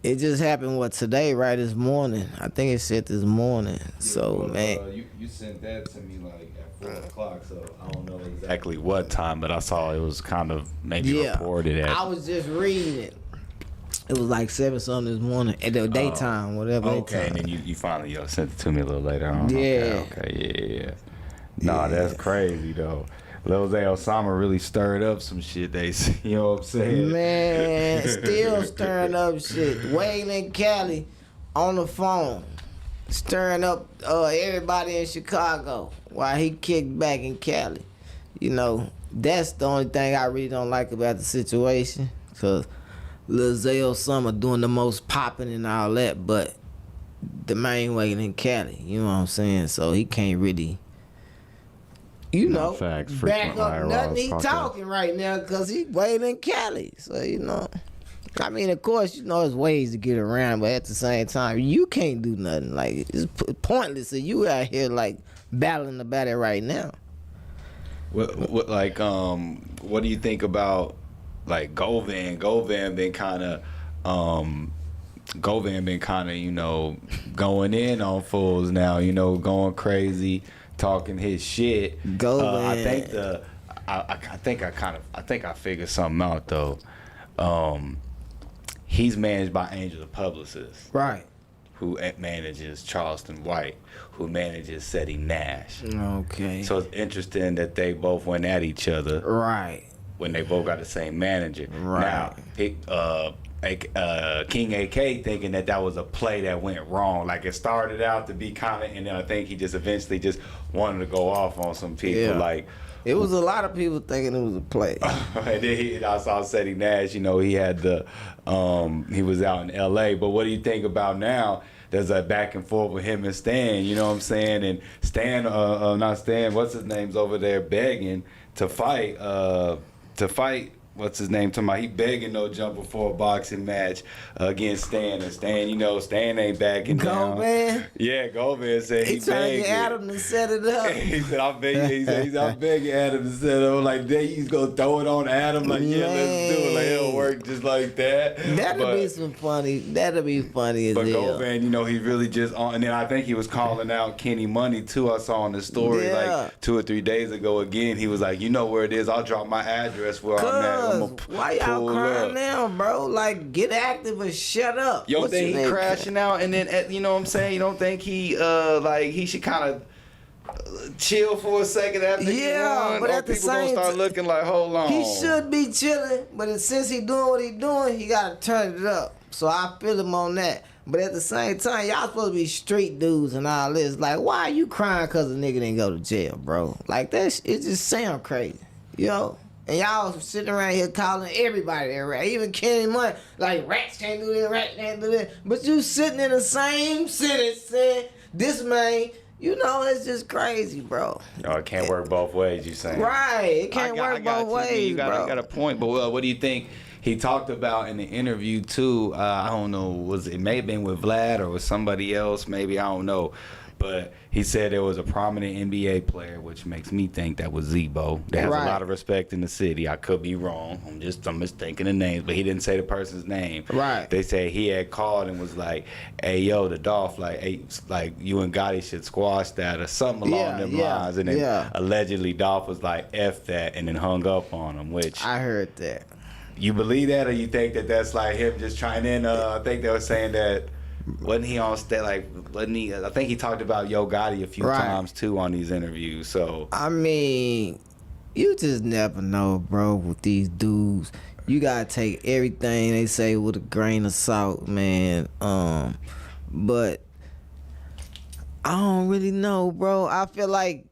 it just happened today, right? This morning. I think it said this morning. So, well, man, you sent that to me like at 4:00, so I don't know exactly what time, but I saw it was kind of maybe reported at. I was just reading it. It was like 7 something this morning at the daytime, whatever. Okay, daytime. and then you finally sent it to me a little later on. Yeah. Okay, yeah. Nah, that's crazy though. Lil Zay Osama really stirred up some shit. You know what I'm saying? Man, still stirring up shit. Wayne and Cali on the phone, stirring up everybody in Chicago while he kicked back in Cali. You know, that's the only thing I really don't like about the situation, because Lil Zay Osama doing the most popping and all that, but the main Wayne in Cali, you know what I'm saying? So he can't really, you know, facts, back frequent up viral nothing he podcast. talking right now, because he Wayne in Cali. So, you know, I mean, of course, you know, there's ways to get around, but at the same time, you can't do nothing. Like, it's pointless. So you out here, like, battling about it right now. What do you think about like Govan? Govan been kind of, you know, going in on fools now. You know, going crazy, talking his shit. Govan. I think I figured something out though. He's managed by Angel the Publicist, Right. who manages Charleston White, who manages Seti Nash. Okay. So it's interesting that they both went at each other Right. when they both got the same manager. Right. Now, King AK thinking that was a play that went wrong. Like, it started out to be kind of, and then I think he just eventually just wanted to go off on some people. Yeah. Like, It was a lot of people thinking it was a play. and then I saw Seti Nash, you know, he had he was out in LA. But what do you think about now? There's a back and forth with him and Stan, you know what I'm saying? And Stan, not Stan, what's his name's over there begging to fight, what's his name? He begging no jumper for a boxing match against Stan. And Stan, you know, Stan ain't backing down. Govan? Yeah, Govan said He he trying to begging. get Adam to set it up. He said, I'm begging Adam to set up. Like, then he's going to throw it on Adam. Like, yeah, let's do it. Like, it'll work just like that. That'll be funny as But hell. Govan, you know, he really just on. And then I think he was calling out Kenny Money, too. I saw on the story, like, 2 or 3 days ago again. He was like, you know where it is. I'll drop my address where I'm at. I'm Why y'all crying now, bro? Like, get active or shut up. You don't What think you he think? crashing out, and then you know what I'm saying? You don't think he he should kind of chill for a second after he won? but or at the people gonna same start looking like, hold on. He should be chilling, but since he doing what he doing, he gotta turn it up. So I feel him on that. But at the same time, y'all supposed to be street dudes and all this. Like, why are you crying because a nigga didn't go to jail, bro? Like, it just sound crazy, you know? And y'all sitting around here calling everybody a rat. Even Kenny Money, like, rats can't do this, rats can't do this. But you sitting in the same sentence saying, this man, you know, it's just crazy, bro. Oh, it can't work both ways, you saying? Right. It can't work both ways, you got, bro. You got a point, but what do you think he talked about in the interview, too? I don't know, it may have been with Vlad or with somebody else, maybe, I don't know. But he said there was a prominent NBA player, which makes me think that was Zebo. That has a lot of respect in the city. I could be wrong. I'm just thinking the names, but he didn't say the person's name. Right. They say he had called and was like, "Hey, yo, the Dolph, like you and Gotti should squash that," or something along them lines. And then allegedly Dolph was like, "F that," and then hung up on him. Which I heard that. You believe that, or you think that that's like him just trying in? I think they were saying that. Wasn't he on stage? I think he talked about Yo Gotti a few times too on these interviews. So I mean, you just never know, bro. With these dudes, you gotta take everything they say with a grain of salt, man. But I don't really know, bro. I feel like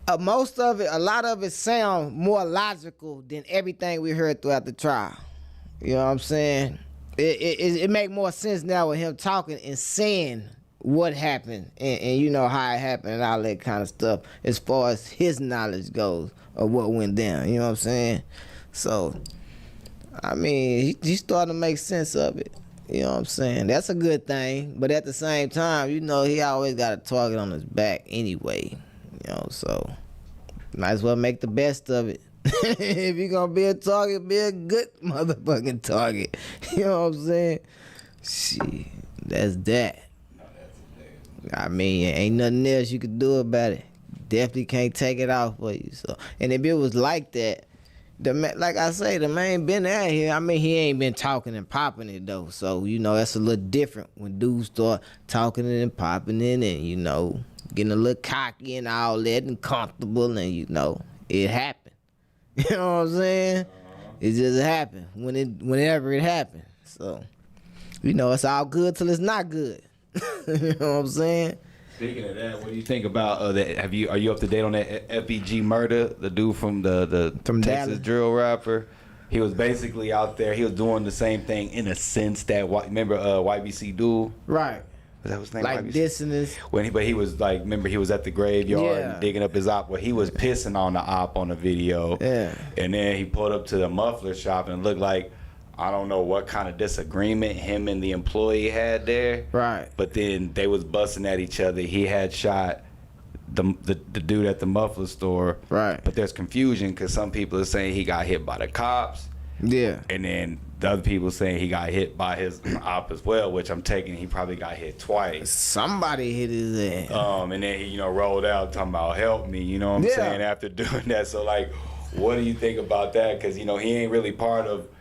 a lot of it sound more logical than everything we heard throughout the trial. You know what I'm saying? It make more sense now with him talking and saying what happened and you know how it happened and all that kind of stuff as far as his knowledge goes of what went down. You know what I'm saying? So, I mean, he started to make sense of it. You know what I'm saying? That's a good thing. But at the same time, you know, he always got a target on his back anyway. You know, so might as well make the best of it. If you're gonna be a target, be a good motherfucking target. You know what I'm saying? Shit, that's that. I mean, ain't nothing else you could do about it. Definitely can't take it off for you. So, and if it was like that, like I say, the man been out here. I mean, he ain't been talking and popping it though. So, you know, that's a little different when dudes start talking it and popping it and, you know, getting a little cocky and all that and comfortable and, you know, it happened. You know what I'm saying? It just happened whenever it happened. So, you know, it's all good till it's not good. You know what I'm saying? Speaking of that, what do you think about that? Are you up to date on that FBG murder? The dude from the Texas Dallas drill rapper. He was basically out there. He was doing the same thing in a sense that remember YBC dude? Right. Was that his name? Like dissing this. But he was like, remember he was at the graveyard Yeah. and digging up his op. Well, he was pissing on the op on the video. Yeah. And then he pulled up to the muffler shop and it looked like, I don't know what kind of disagreement him and the employee had there. Right. But then they was busting at each other. He had shot the dude at the muffler store. Right. But there's confusion because some people are saying he got hit by the cops. Yeah. And then the other people saying he got hit by his op as well, which I'm taking he probably got hit twice. Somebody hit his ass. And then he, you know, rolled out talking about help me, you know what I'm saying, after doing that. So, like, what do you think about that? Because, you know, he ain't really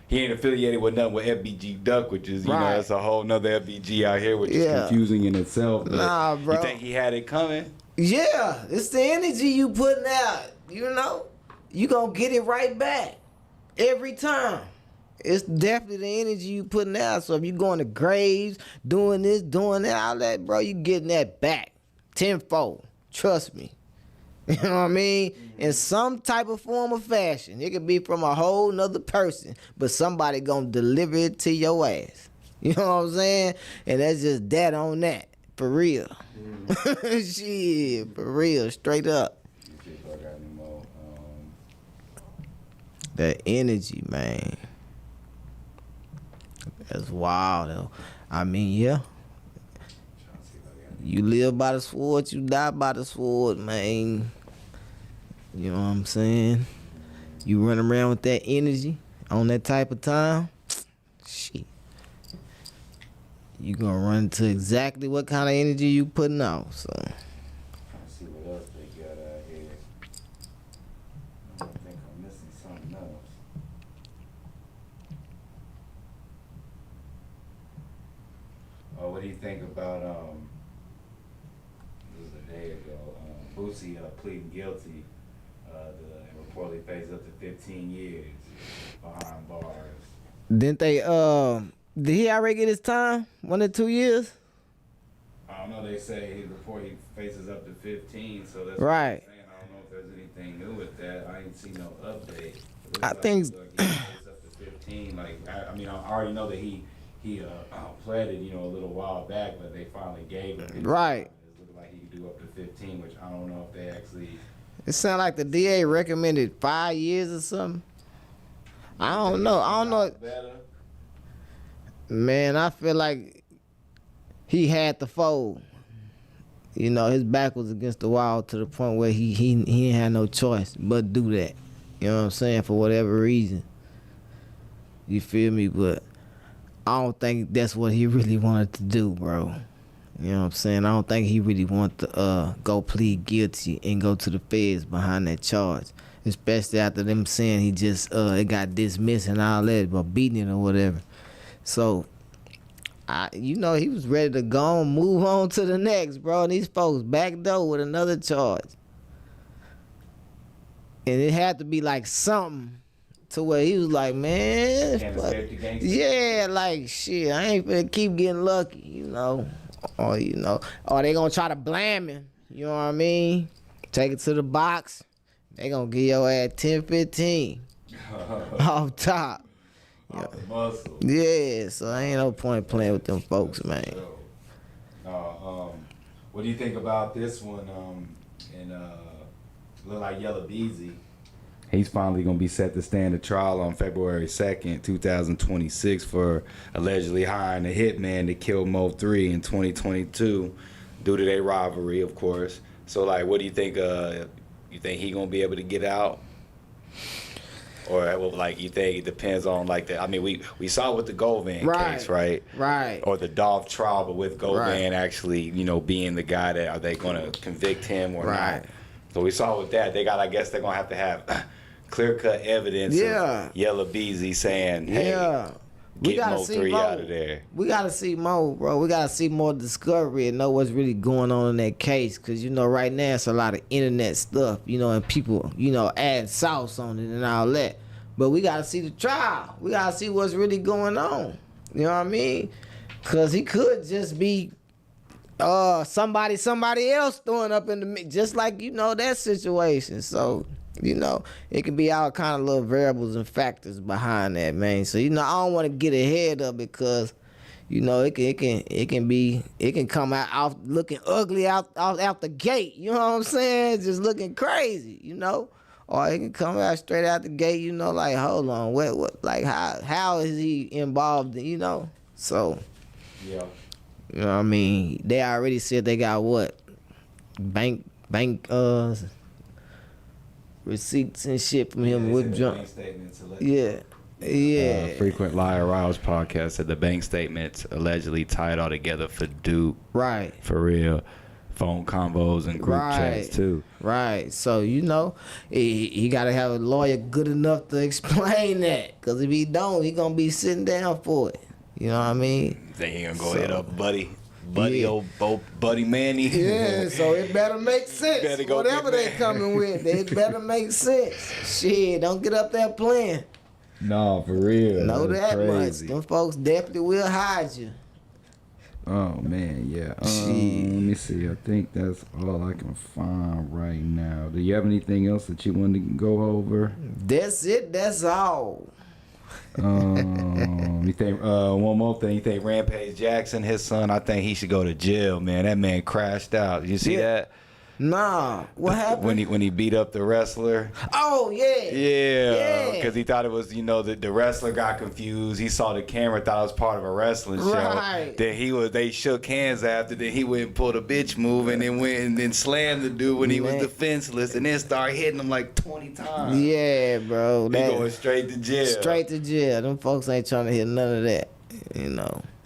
he ain't affiliated with nothing with FBG Duck, which is, you know, that's a whole nother FBG out here, which is confusing in itself. But nah, bro. You think he had it coming? Yeah, it's the energy you putting out, you know? You gonna get it right back every time. It's definitely the energy you putting out. So if you going to graves, doing this, doing that, all that, bro, you getting that back tenfold. Trust me. You know what I mean? In some type of form or fashion. It could be from a whole nother person, but somebody gonna deliver it to your ass. You know what I'm saying? And that's just that on that. For real. Shit, for real, straight up. That energy, man. That's wild, though. I mean, yeah. You live by the sword, you die by the sword, man. You know what I'm saying? You run around with that energy on that type of time, shit. You gonna run into exactly what kind of energy you putting out, so. Let's see what else they got out here. I think I'm missing something else. Oh, what do you think about this was a day ago, Boosie pleading guilty and reportedly faced up to 15 years behind bars. Didn't they, did he already get his time? 1 or 2 years? I don't know, they say he faces up to 15, so that's right. What I'm saying. I don't know if there's anything new with that. I ain't seen no update. I think he faces up to 15. Like, I mean, I already know that he pled it, you know, a little while back, but they finally gave him. Right. It looked like he could do up to 15, which I don't know if they actually. It sounded like the DA recommended 5 years or something. I don't know. Better. Man, I feel like he had to fold. You know, his back was against the wall to the point where he ain't had no choice but do that. You know what I'm saying? For whatever reason. You feel me? But I don't think that's what he really wanted to do, bro. You know what I'm saying? I don't think he really wanted to go plead guilty and go to the feds behind that charge. Especially after them saying he just it got dismissed and all that, but beating it or whatever. So, you know, he was ready to go and move on to the next, bro. And these folks backdoor with another charge. And it had to be like something to where he was like, man, yeah, like shit, I ain't finna keep getting lucky, you know. Or they gonna try to blame him, you know what I mean? Take it to the box, they gonna give your ass 10, 15 off top. Off the muscle. Yeah, so ain't no point playing with them folks, man. What do you think about this one? Look like Yellow Beezy. He's finally gonna be set to stand a trial on February 2nd, 2026 for allegedly hiring a hitman to kill Mo 3 in 2022 due to their rivalry, of course. So like, what do you think? You think he gonna be able to get out? Or like you think it depends on like the? I mean, we saw with the Govan case, right? Right. Or the Dolph trial, but with Govan actually, being the guy that are they going to convict him or not? So we saw with that I guess they're gonna have to have clear cut evidence. Of Yellow Beezy saying, "Hey, we get gotta Mo see 3 Mo. out of there." We gotta see Mo, bro. We gotta see more discovery and know what's really going on in that case. Cause right now it's a lot of internet stuff, and people, add sauce on it and all that. But we gotta see the trial. We gotta see what's really going on. You know what I mean? Cause he could just be somebody else throwing up in the mix, just like that situation. So. It can be all kind of little variables and factors behind that, man. So I don't want to get ahead of it because, it can come out looking ugly out the gate. You know what I'm saying? Just looking crazy, or it can come out straight out the gate. Like hold on, what, like how is he involved? So yeah, what I mean, they already said they got what bank receipts and shit from him with junk. Yeah. Frequent Liar Rouse podcast said the bank statements allegedly tied all together for Duke. Right. For real. Phone combos and group chats too. Right. So he gotta have a lawyer good enough to explain that. Cause if he don't, he gonna be sitting down for it. You know what I mean? They ain't gonna go hit up Buddy Manny. Yeah, so it better make sense. Whatever they coming with, it better make sense. Shit, don't get up there playing. No, for real. Know that crazy. much. Them folks definitely will hide you. Oh man, yeah. Let me see. I think that's all I can find right now. Do you have anything else that you want to go over? That's it. That's all. You think one more thing? You think Rampage Jackson, his son? I think he should go to jail, man. That man crashed out. You see that? Nah, what happened? When he beat up the wrestler. Oh yeah. Because he thought it was the wrestler got confused. He saw the camera, thought it was part of a wrestling show. Right. Then they shook hands after. Then he went and pulled a bitch move and then went and then slammed the dude when he was defenseless and then started hitting him like 20 times. Yeah, bro. He going straight to jail. Straight to jail. Them folks ain't trying to hear none of that.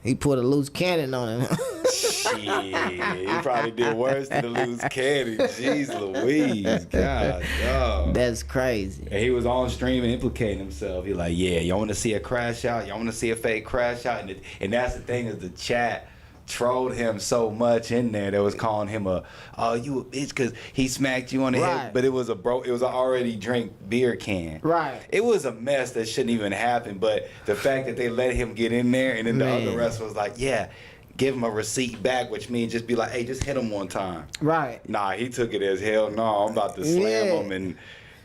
He put a loose cannon on him. Shit, he probably did worse than the loose cannon. Jeez Louise, God, dog. That's crazy. And he was on stream and implicating himself. He like, yeah, y'all want to see a crash out? Y'all want to see a fake crash out? And that's the thing is the chat trolled him so much in there that was calling him you a bitch because he smacked you on the head. But it was an already drink beer can. Right. It was a mess that shouldn't even happen. But the fact that they let him get in there and then the other wrestler was like, yeah, give him a receipt back, which means just be like, hey, just hit him one time. Right. Nah, he took it as hell. No, I'm about to slam him.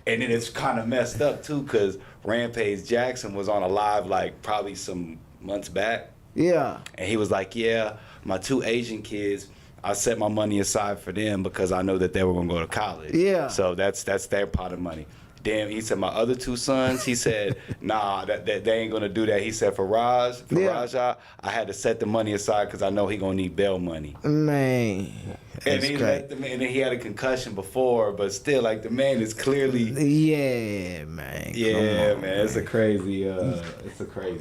And then it's kind of messed up too because Rampage Jackson was on a live like probably some months back. Yeah. And he was like, yeah, my 2 Asian kids, I set my money aside for them because I know that they were going to go to college. Yeah. So that's their pot of money. Damn, he said, my other 2 sons, he said, nah, that they ain't going to do that. He said, for Raja, I had to set the money aside because I know he going to need bail money. Man. And then he had a concussion before, but still, like, the man is clearly... Yeah, man. Yeah, man, it's a crazy...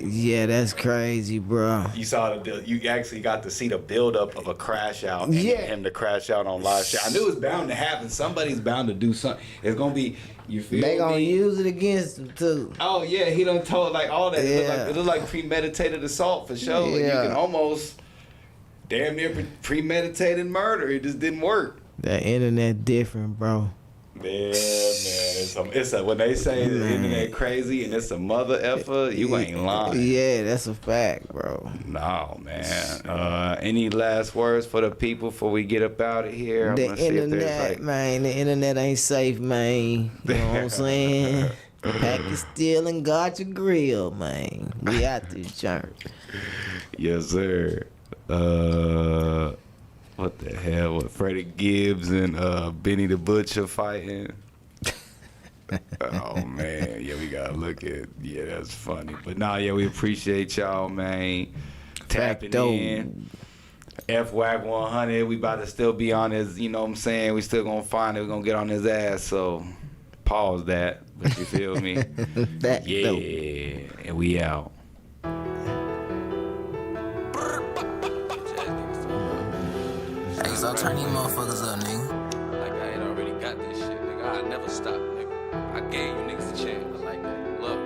Yeah, that's crazy, bro. You actually got to see the buildup of a crash out and him to crash out on live shit. I knew it was bound to happen. Somebody's bound to do something. It's going to be... You feel they gonna me? use it against him too. Oh yeah, he done told like all that. Yeah. It looked like premeditated assault for sure. Yeah. Like, you can almost damn near premeditated murder. It just didn't work. The internet different, bro. Yeah, man. It's a when they say the internet crazy and it's a mother effer, you ain't lying. Yeah, that's a fact, bro. No, man. Any last words for the people before we get up out of here? The internet, man. The internet ain't safe, man. You know what I'm saying? Pack your steel and guard your grill, man. We out this journey. Yes, sir. What the hell? What Freddie Gibbs and Benny the Butcher fighting? Oh man, yeah, we gotta look at. Yeah, that's funny. But nah, yeah, we appreciate y'all, man. Tapping in. Wack100, we about to still be on his. You know what I'm saying? We still gonna find it. We gonna get on his ass. So pause that. But you feel me? And we out. Hey, stop turning these motherfuckers up, nigga. Like I ain't already got this shit, nigga. I never stop, nigga. I gave you niggas a chance. I like that. Look.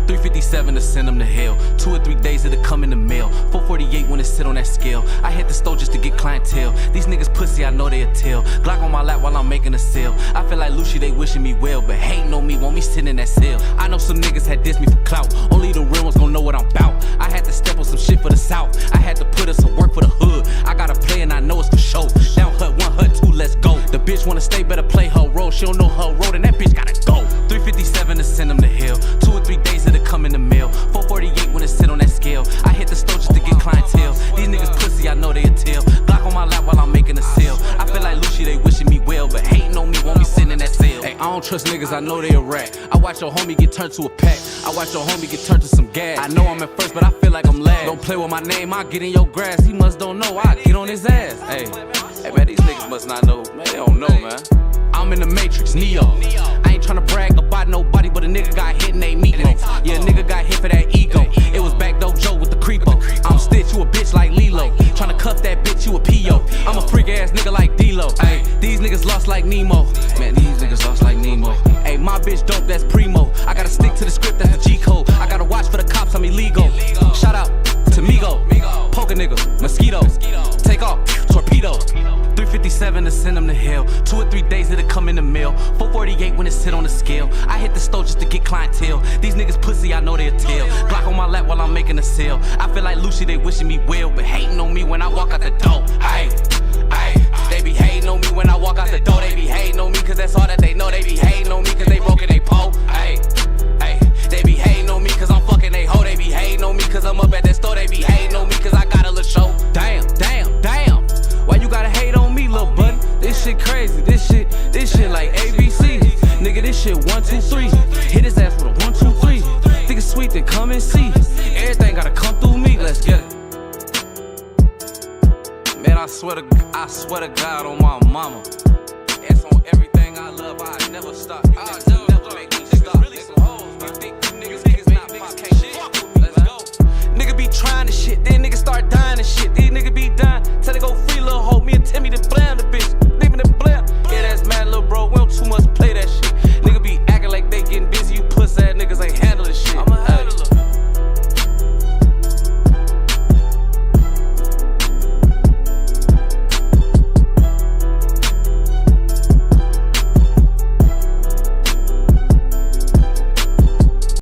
357 to send them to hell. 2 or 3 days it'll come in the mail. 448 when it sit on that scale. I hit the store just to get clientele. These niggas pussy, I know they'll tell. Glock on my lap while I'm making a sale. I feel like Lucy, they wishing me well, but hating on me, want me sitting in that cell. I know some niggas had dissed me for clout. Only the real ones gon' know what I'm bout. I had to step on some shit for the South. I had to put in some work for the hood. I gotta play and I know it's for show. Down hut 1 hut 2, let's go. The bitch wanna stay, better play her role. She don't know her road and that bitch gotta go. 357 to send them to hell. 2 or 3 days it'll come in the mail. 448 when it sit on that scale. I hit the store just to get clientele. These niggas pussy, I know they'll tell. Glock on my lap while I'm making a sale. I feel like Lucy, they wishing me well, but hating on me, want me sitting in that cell. Hey, I don't trust niggas, I know they a rat. I watch your homie get turned to a pack. I watch your homie get turned to some gas. I know I'm at first, but I feel like I'm last. Don't play with my name, I get in your grass. He must don't know, I get on his ass. Hey man, these niggas must not know. Man, they don't know, man. I'm in the Matrix, Neo. I ain't tryna brag about nobody, but a nigga got hit and they meet me. Yeah, a nigga got hit for that ego. It was back door Joe with the creepo. I'm Stitch, you a bitch like Lilo. Tryna cuff that bitch, you a P.O. I'm a freak ass nigga like D-Lo. Ay, these niggas lost like Nemo. Man, these niggas lost like Nemo. Ay, my bitch dope, that's primo. I gotta stick to the script, that's the G-code. I gotta watch for the cops, I'm illegal. Shout out to Migo. Poke a nigga, mosquito. Take off, torpedo. 357 to send them to hell. 2 or 3 days it'll come in the mail. 448 when it sit on the scale. I hit the store just to get clientele. These niggas pussy, I know they'll tell. Glock on my lap while I'm making a sale. I feel like Lucy, they wishing me well, but hating on me when I walk out the door. Hey, they be hating on me when I walk out the door. They be hating on me cause that's all that they know. They be hating on me cause they broke in they pole. Hey, they be hating on me cause I'm fucking they hoe. They be hating on me cause I'm up at that store. They be hating on me cause I got a little show. Damn. Why you gotta hate on me, little buddy? This shit crazy, this shit like ABC. Nigga, this shit 1, 2, 3. Hit his ass with a 1, 2, 3. Think it's sweet, then come and see. Everything gotta come through me, let's get it. Man, I swear to God on my mama. It's on everything I love, I never stop.